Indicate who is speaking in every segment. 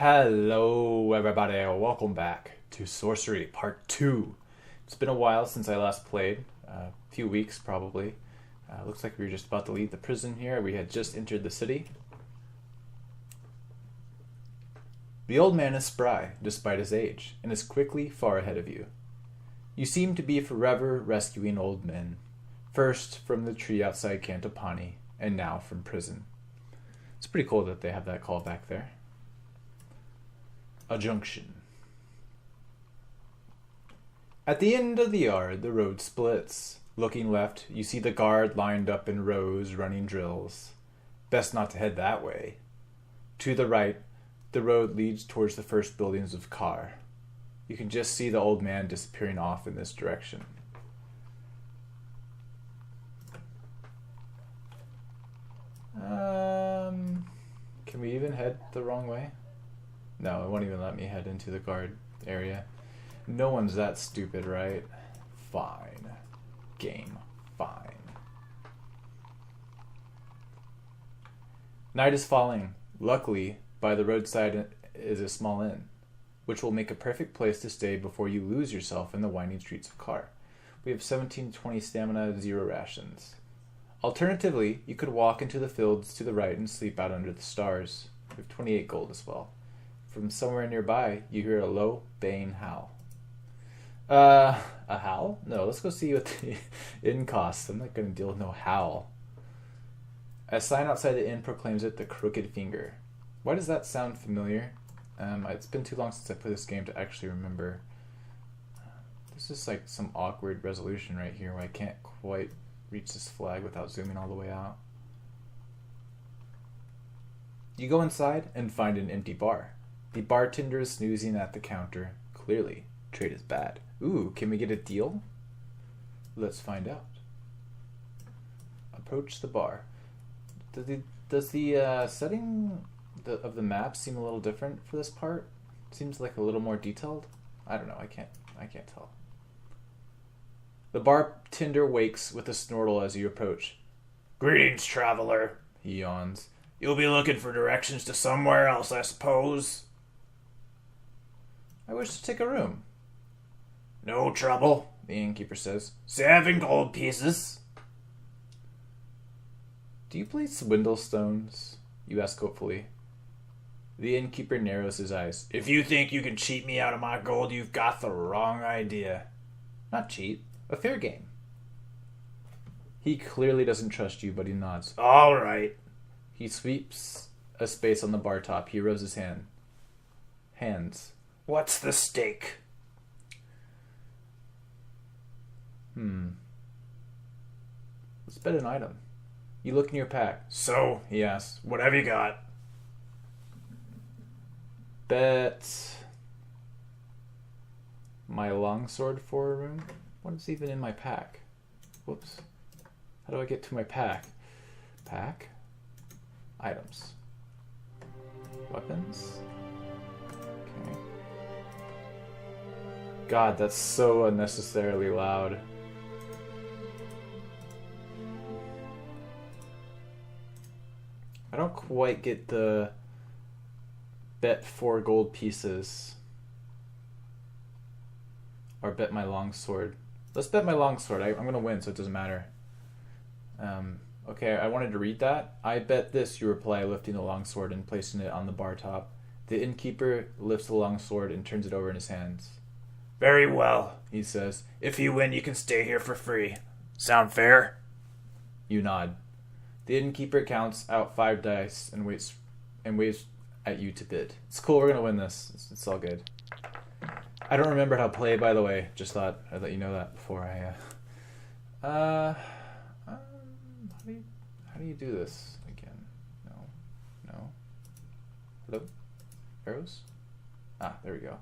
Speaker 1: Hello, everybody. Welcome back to Sorcery Part 2. It's been a while since I last played. A few weeks, probably. Looks like we were just about to leave the prison here. We had just entered the city. The old man is spry, despite his age, and is quickly far ahead of you. You seem to be forever rescuing old men. First from the tree outside Cantopani, and now from prison. It's pretty cool that they have that call back there. A junction. At the end of the yard, the road splits. Looking left, you see the guard lined up in rows running drills. Best not to head that way. To the right, the road leads towards the first buildings of Car. You can just see the old man disappearing off in this direction. Can we even head the wrong way? No, it won't even let me head into the guard area. No one's that stupid, right? Fine. Game. Fine. Night is falling. Luckily, by the roadside is a small inn, which will make a perfect place to stay before you lose yourself in the winding streets of Car. We have 17 to 20 stamina, 0 rations. Alternatively, you could walk into the fields to the right and sleep out under the stars. We have 28 gold as well. From somewhere nearby, you hear a low, baying howl. A howl? No, let's go see what the inn costs. I'm not going to deal with no howl. A sign outside the inn proclaims it the Crooked Finger. Why does that sound familiar? It's been too long since I played this game to actually remember. This is like some awkward resolution right here where I can't quite reach this flag without zooming all the way out. You go inside and find an empty bar. The bartender is snoozing at the counter. Clearly, trade is bad. Ooh, can we get a deal? Let's find out. Approach the bar. Does the setting of the map seem a little different for this part? Seems like a little more detailed. I don't know. I can't tell. The bartender wakes with a snortle as you approach.
Speaker 2: Greetings, traveler,
Speaker 1: He yawns.
Speaker 2: You'll be looking for directions to somewhere else, I suppose.
Speaker 1: I wish to take a room.
Speaker 2: No trouble,
Speaker 1: The innkeeper says.
Speaker 2: 7 gold pieces.
Speaker 1: Do you play swindle stones? You ask hopefully. The innkeeper narrows his eyes.
Speaker 2: If you think you can cheat me out of my gold, you've got the wrong idea.
Speaker 1: Not cheat. A fair game. He clearly doesn't trust you, but he nods.
Speaker 2: All right.
Speaker 1: He sweeps a space on the bar top. He rubs his hands.
Speaker 2: What's the stake?
Speaker 1: Let's bet an item. You look in your pack.
Speaker 2: So,
Speaker 1: He asks.
Speaker 2: what have you got?
Speaker 1: Bet my longsword for a room? What is even in my pack? Whoops. How do I get to my pack? Pack? Items. Weapons? Okay. God, that's so unnecessarily loud. I don't quite get the bet 4 gold pieces. Or bet my longsword. Let's bet my longsword. I'm going to win, so it doesn't matter. Okay, I wanted to read that. I bet this, you reply, lifting the longsword and placing it on the bar top. The innkeeper lifts the longsword and turns it over in his hands.
Speaker 2: Very well,
Speaker 1: He says.
Speaker 2: if you win, you can stay here for free. Sound fair?
Speaker 1: You nod. The innkeeper counts out 5 dice and waves at you to bid. It's cool, we're going to win this. It's all good. I don't remember how to play, by the way. Just thought I'd let you know that before I... How do you do this again? No. Hello? Arrows? Ah, there we go.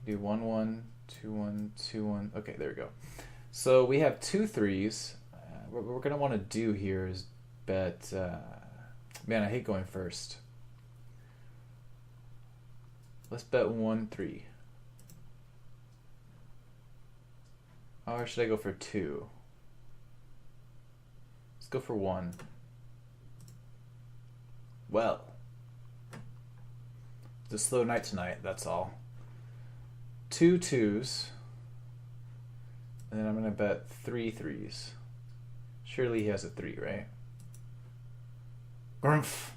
Speaker 1: You do 1 1, 2 1, 2 1. Okay, there we go. So we have 2 3s. What we're gonna want to do here is bet. Man, I hate going first. Let's bet 1 3. Or should I go for 2? Let's go for 1. Well, a slow night tonight, that's all. 2 2s. And then I'm going to bet 3 3s. Surely he has a 3, right? Grumph.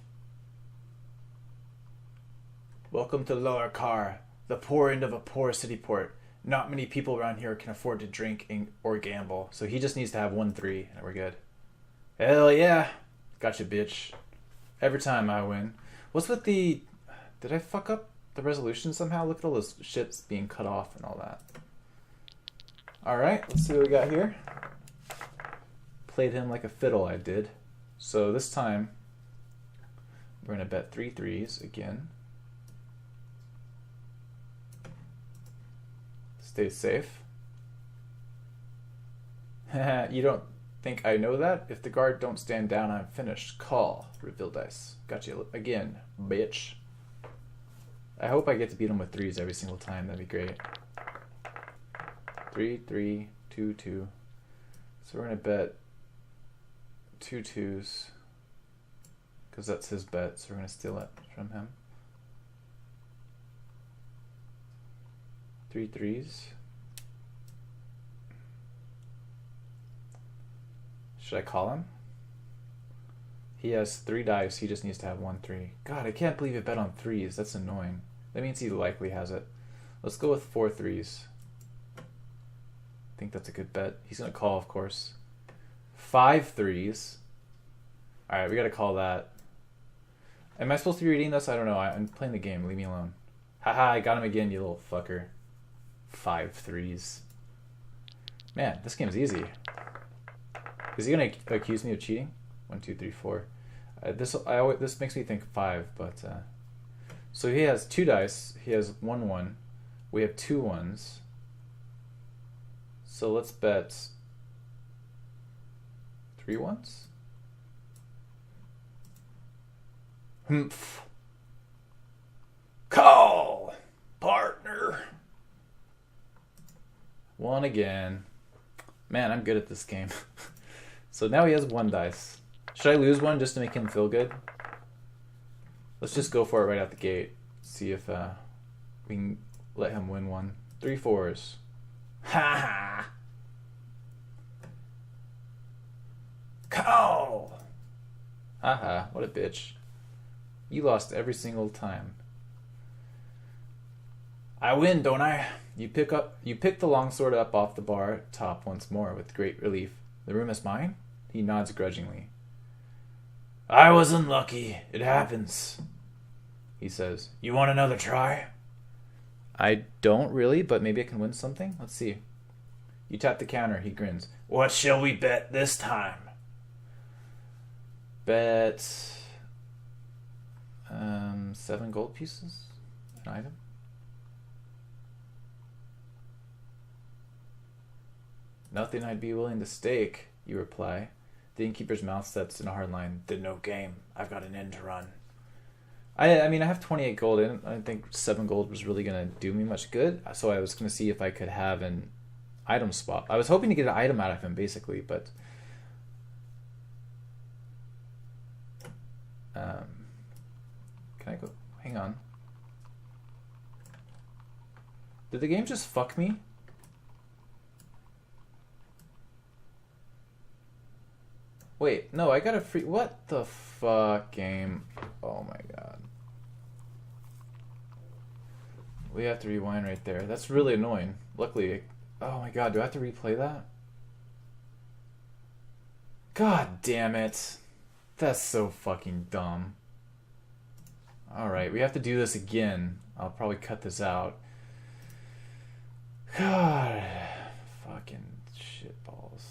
Speaker 1: Welcome to Lower Car, the poor end of a poor city port. Not many people around here can afford to drink or gamble, so he just needs to have 1 3, and we're good. Hell yeah! Gotcha, bitch. Every time I win. What's with the... Did I fuck up the resolution somehow? Look at all those shits being cut off and all that. Alright, let's see what we got here. Played him like a fiddle, I did. So this time, we're going to bet 3 3s again. Stay safe. You don't think I know that? If the guard don't stand down, I'm finished. Call. Reveal dice. Got you again, bitch. I hope I get to beat him with 3s every single time. That'd be great. 3 3 2 2. So we're gonna bet 2 2s because that's his bet. So we're gonna steal it from him. 3 3s. Should I call him? He has 3 dice. He just needs to have 1 3. God, I can't believe it bet on 3s. That's annoying. That means he likely has it. Let's go with 4 3s. I think that's a good bet. He's going to call, of course. 5 3s. Alright, we got to call that. Am I supposed to be reading this? I don't know. I'm playing the game. Leave me alone. Haha, I got him again, you little fucker. 5 3s. Man, this game's easy. Is he going to accuse me of cheating? 1 2 3 4. This makes me think 5, but... So he has 2 dice. He has 1 1. We have 2 1s. So let's bet 3 1s? Humph. Call, partner. 1 again. Man, I'm good at this game. So now he has 1 dice. Should I lose 1 just to make him feel good? Let's just go for it right out the gate. See if we can let him win 1. 3 4s. Ha ha! Call! Haha, what a bitch. You lost every single time. I win, don't I? You pick the longsword up off the bar top once more with great relief. The room is mine? He nods grudgingly. I was unlucky. It happens. He says, you want another try? I don't really, but maybe I can win something. Let's see. You tap the counter. He grins.
Speaker 2: What shall we bet this time?
Speaker 1: Bet 7 gold pieces? An item? Nothing I'd be willing to stake, you reply. The innkeeper's mouth sets in a hard line.
Speaker 2: Then no game. I've got an end to run.
Speaker 1: I mean, I have 28 gold. I didn't think 7 gold was really going to do me much good. So I was going to see if I could have an item swap. I was hoping to get an item out of him, basically, but... can I go? Hang on. Did the game just fuck me? Wait, no, I got a free... What the fuck, game? Oh my god. We have to rewind right there. That's really annoying. Luckily... Oh my god, do I have to replay that? God damn it. That's so fucking dumb. Alright, we have to do this again. I'll probably cut this out. God. Fucking shitballs.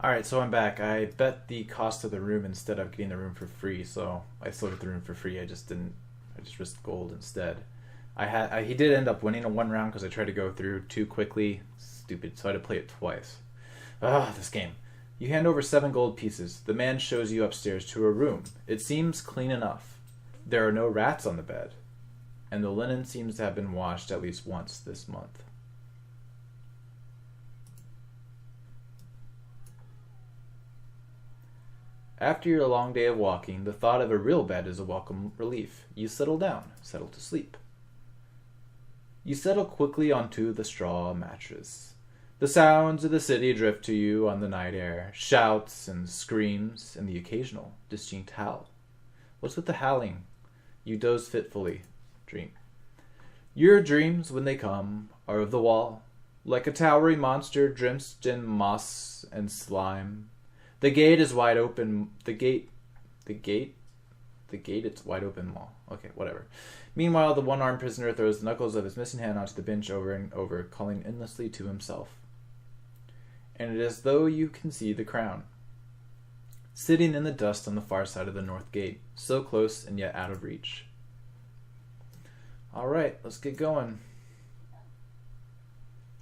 Speaker 1: Alright, so I'm back. I bet the cost of the room instead of getting the room for free, so I still get the room for free. I just risked gold instead. He did end up winning in 1 round because I tried to go through too quickly. Stupid, so I had to play it twice. This game. You hand over 7 gold pieces. The man shows you upstairs to a room. It seems clean enough. There are no rats on the bed, and the linen seems to have been washed at least once this month. After your long day of walking, the thought of a real bed is a welcome relief. You settle down, settle to sleep. You settle quickly onto the straw mattress. The sounds of the city drift to you on the night air, shouts and screams, and the occasional distinct howl. What's with the howling? You doze fitfully. Dream. Your dreams, when they come, are of the wall, like a towering monster drenched in moss and slime. The gate is wide open. The gate, it's wide open wall. Okay, whatever. Meanwhile, the one-armed prisoner throws the knuckles of his missing hand onto the bench over and over, calling endlessly to himself. And it is as though you can see the crown, sitting in the dust on the far side of the north gate, so close and yet out of reach. All right, let's get going.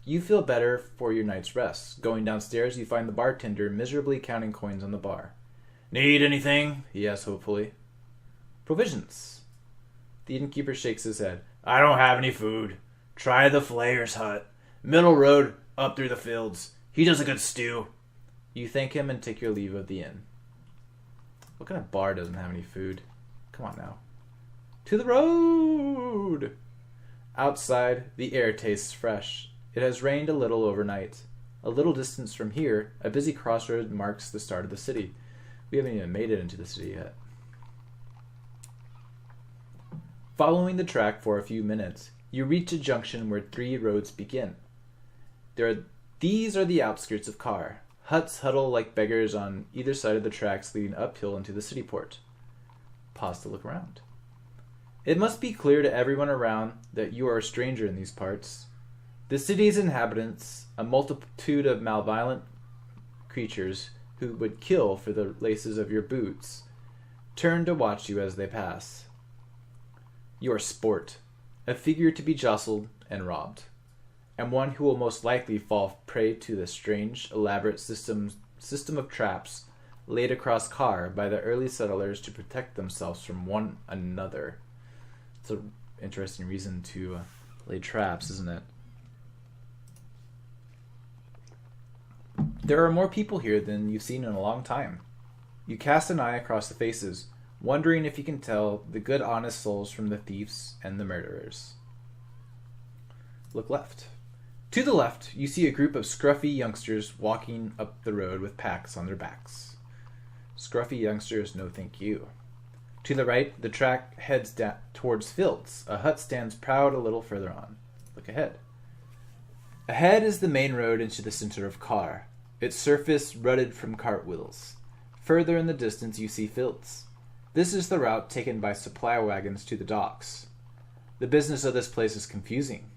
Speaker 1: You feel better for your night's rest. Going downstairs, you find the bartender miserably counting coins on the bar.
Speaker 2: Need anything?
Speaker 1: He asks hopefully. Provisions. The innkeeper shakes his head.
Speaker 2: I don't have any food. Try the Flayer's hut. Middle road, up through the fields. He does a good stew.
Speaker 1: You thank him and take your leave of the inn. What kind of bar doesn't have any food? Come on now. To the road! Outside, the air tastes fresh. It has rained a little overnight. A little distance from here, a busy crossroad marks the start of the city. We haven't even made it into the city yet. Following the track for a few minutes, you reach a junction where 3 roads begin. These are the outskirts of Kar. Huts huddle like beggars on either side of the tracks leading uphill into the city port. Pause to look around. It must be clear to everyone around that you are a stranger in these parts. The city's inhabitants, a multitude of malevolent creatures who would kill for the laces of your boots, turn to watch you as they pass. You are sport, a figure to be jostled and robbed, and one who will most likely fall prey to the strange, elaborate system of traps laid across Kar by the early settlers to protect themselves from one another. It's an interesting reason to lay traps, isn't it? There are more people here than you've seen in a long time. You cast an eye across the faces, wondering if you can tell the good honest souls from the thieves and the murderers. Look left. To the left, you see a group of scruffy youngsters walking up the road with packs on their backs. Scruffy youngsters, no thank you. To the right, the track heads towards fields. A hut stands proud a little further on. Look ahead. Ahead is the main road into the center of Kar, its surface rutted from cartwheels. Further in the distance, you see fields. This is the route taken by supply wagons to the docks. The business of this place is confusing,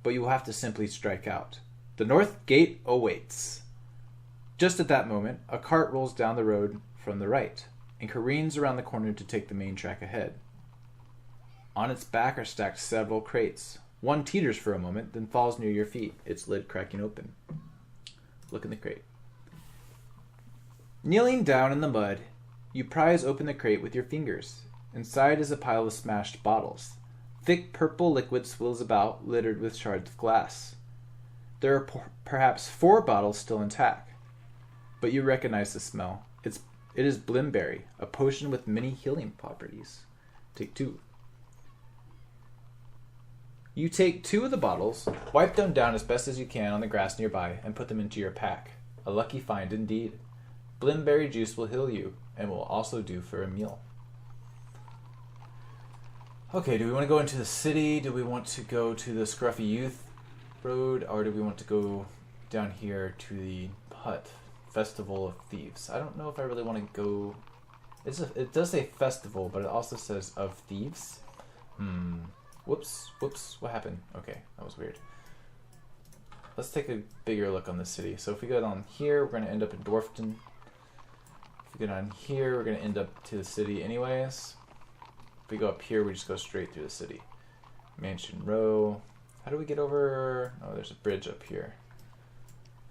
Speaker 1: but you will have to simply strike out. The north gate awaits. Just at that moment, a cart rolls down the road from the right and careens around the corner to take the main track ahead. On its back are stacked several crates. One teeters for a moment, then falls near your feet, its lid cracking open. Look in the crate. Kneeling down in the mud, you prise open the crate with your fingers. Inside is a pile of smashed bottles. Thick purple liquid swills about, littered with shards of glass. There are perhaps 4 bottles still intact, but you recognize the smell. It is Blimberry, a potion with many healing properties. Take 2. You take 2 of the bottles, wipe them down as best as you can on the grass nearby, and put them into your pack. A lucky find indeed. Blimberry juice will heal you, and will also do for a meal. Okay, do we want to go into the city? Do we want to go to the Scruffy Youth Road? Or do we want to go down here to the hut? Festival of Thieves. I don't know if I really want to go... It does say festival, but it also says of thieves. Whoops. What happened? Okay, that was weird. Let's take a bigger look on the city. So if we go down here, we're going to end up in Dwarfton. If we go down here, we're going to end up to the city anyways. If we go up here, we just go straight through the city. Mansion Row. How do we get over? Oh, there's a bridge up here.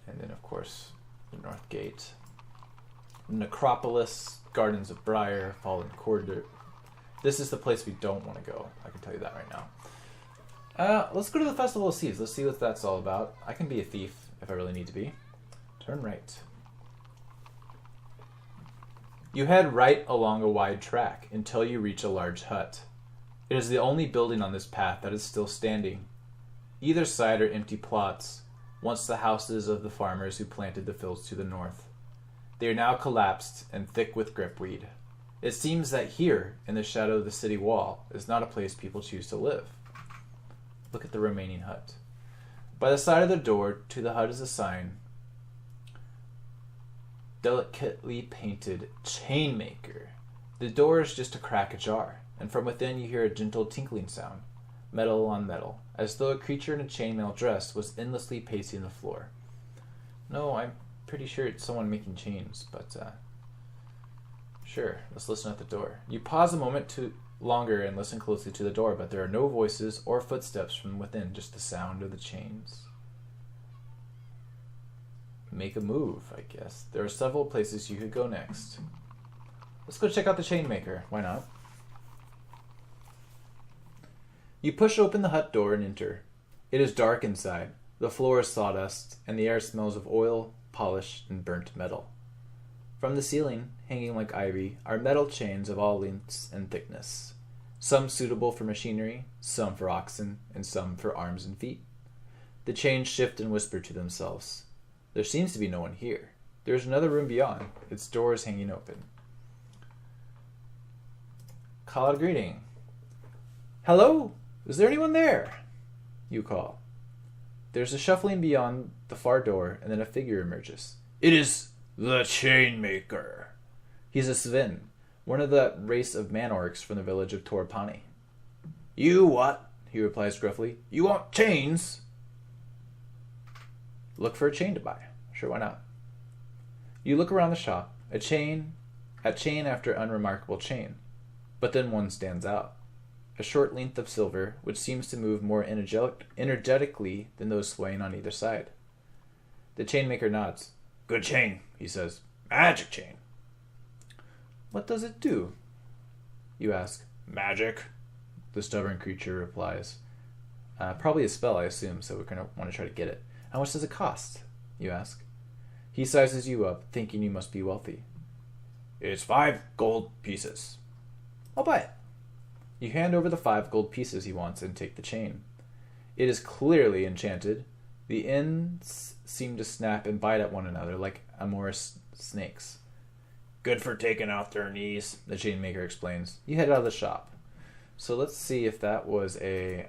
Speaker 1: And then, of course, the North Gate. Necropolis, Gardens of Briar, Fallen Corridor. This is the place we don't want to go. I can tell you that right now. Let's go to the Festival of Thieves. Let's see what that's all about. I can be a thief if I really need to be. Turn right. You head right along a wide track until you reach a large hut. It is the only building on this path that is still standing. Either side are empty plots, once the houses of the farmers who planted the fields to the north. They are now collapsed and thick with gripweed. It seems that here, in the shadow of the city wall, is not a place people choose to live. Look at the remaining hut. By the side of the door to the hut is a sign. Delicately painted Chainmaker. The door is just a crack ajar, and from within you hear a gentle tinkling sound, metal on metal, as though a creature in a chainmail dress was endlessly pacing the floor. No, I'm pretty sure it's someone making chains, but sure, let's listen at the door. You pause a moment longer and listen closely to the door, but there are no voices or footsteps from within, just the sound of the chains. Make a move, I guess. There are several places you could go next. Let's go check out the Chainmaker. Why not? You push open the hut door and enter. It is dark inside. The floor is sawdust, and the air smells of oil, polish, and burnt metal. From the ceiling, hanging like ivy, are metal chains of all lengths and thickness. Some suitable for machinery, some for oxen, and some for arms and feet. The chains shift and whisper to themselves. There seems to be no one here. There is another room beyond, its doors hanging open. Call out a greeting. Hello? Is there anyone there? You call. There's a shuffling beyond the far door, and then a figure emerges. It is the Chainmaker. He's a Sven, one of the race of man-orcs from the village of Torpani. You what? He replies gruffly. You want chains? Look for a chain to buy. Sure, why not? You look around the shop, chain after unremarkable chain, but then one stands out. A short length of silver, which seems to move more energetically than those swaying on either side. The chainmaker nods. Good chain, he says. Magic chain. What does it do? You ask. Magic, the stubborn creature replies. Probably a spell, I assume, so we're going to want to try to get it. How much does it cost? You ask. He sizes you up, thinking you must be wealthy. It's 5 gold pieces. I'll buy it. You hand over the 5 gold pieces he wants and take the chain. It is clearly enchanted. The ends seem to snap and bite at one another like amorous snakes. Good for taking out their knees, the chainmaker explains. You head out of the shop. So let's see if that was a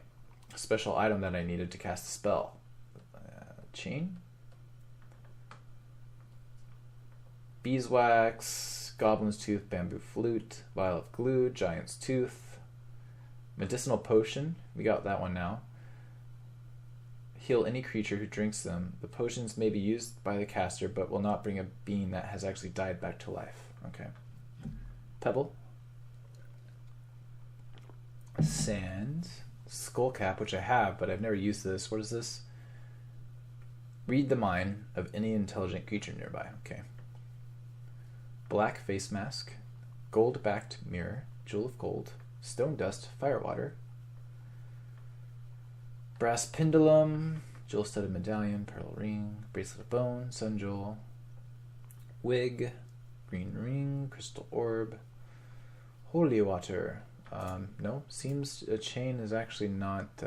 Speaker 1: special item that I needed to cast a spell. Chain? Beeswax, Goblin's Tooth, Bamboo Flute, Vial of Glue, Giant's Tooth, Medicinal Potion. We got that one now. Heal any creature who drinks them. The potions may be used by the caster, but will not bring a being that has actually died back to life. Okay. Pebble. Sand. Skull Cap, which I have, but I've never used this. What is this? Read the mind of any intelligent creature nearby. Okay. Black face mask. Gold-backed mirror. Jewel of gold. Stone dust. Firewater. Brass pendulum. Jewel-studded medallion. Pearl ring. Bracelet of bone. Sun jewel. Wig. Green ring. Crystal orb. Holy water. No. Seems a chain is actually not...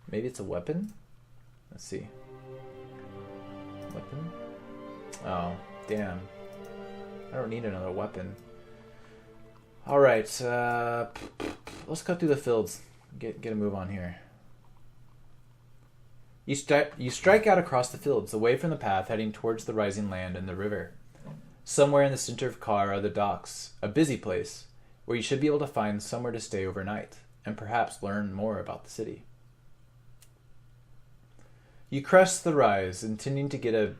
Speaker 1: maybe it's a weapon? Let's see. Weapon? Oh, damn. I don't need another weapon. Alright, let's cut through the fields. Get a move on here. You strike out across the fields, away from the path, heading towards the rising land and the river. Somewhere in the center of Kar are the docks, a busy place, where you should be able to find somewhere to stay overnight, and perhaps learn more about the city. You crest the rise, intending to get a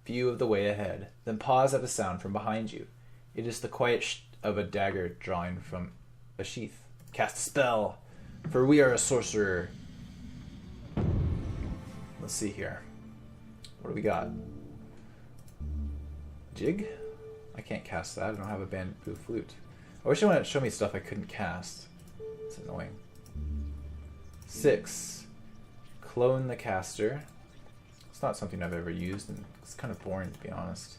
Speaker 1: view of the way ahead, then pause at a sound from behind you. It is the quiet of a dagger drawing from a sheath. Cast a spell, for we are a sorcerer. Let's see here. What do we got? Jig? I can't cast that. I don't have a bamboo flute. I wish you wanted to show me stuff I couldn't cast. It's annoying. 6. Clone the caster. It's not something I've ever used, and it's kind of boring, to be honest.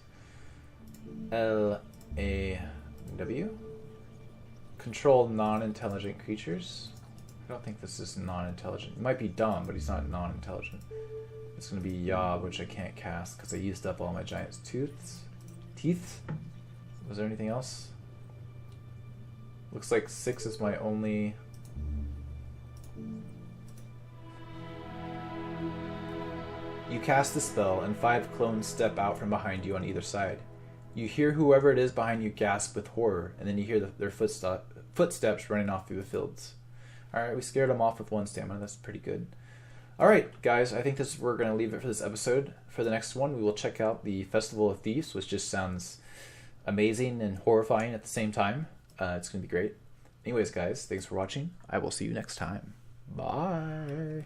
Speaker 1: a W. Control non-intelligent creatures. I don't think this is non-intelligent. It might be dumb, but he's not non-intelligent. It's going to be Yob, which I can't cast because I used up all my giant's teeth. Was there anything else? Looks like 6 is my only... You cast the spell, and 5 clones step out from behind you on either side. You hear whoever it is behind you gasp with horror, and then you hear their footsteps running off through the fields. Alright, we scared them off with 1 stamina. That's pretty good. Alright, guys, I think we're going to leave it for this episode. For the next one, we will check out the Festival of Thieves, which just sounds amazing and horrifying at the same time. It's going to be great. Anyways, guys, thanks for watching. I will see you next time. Bye.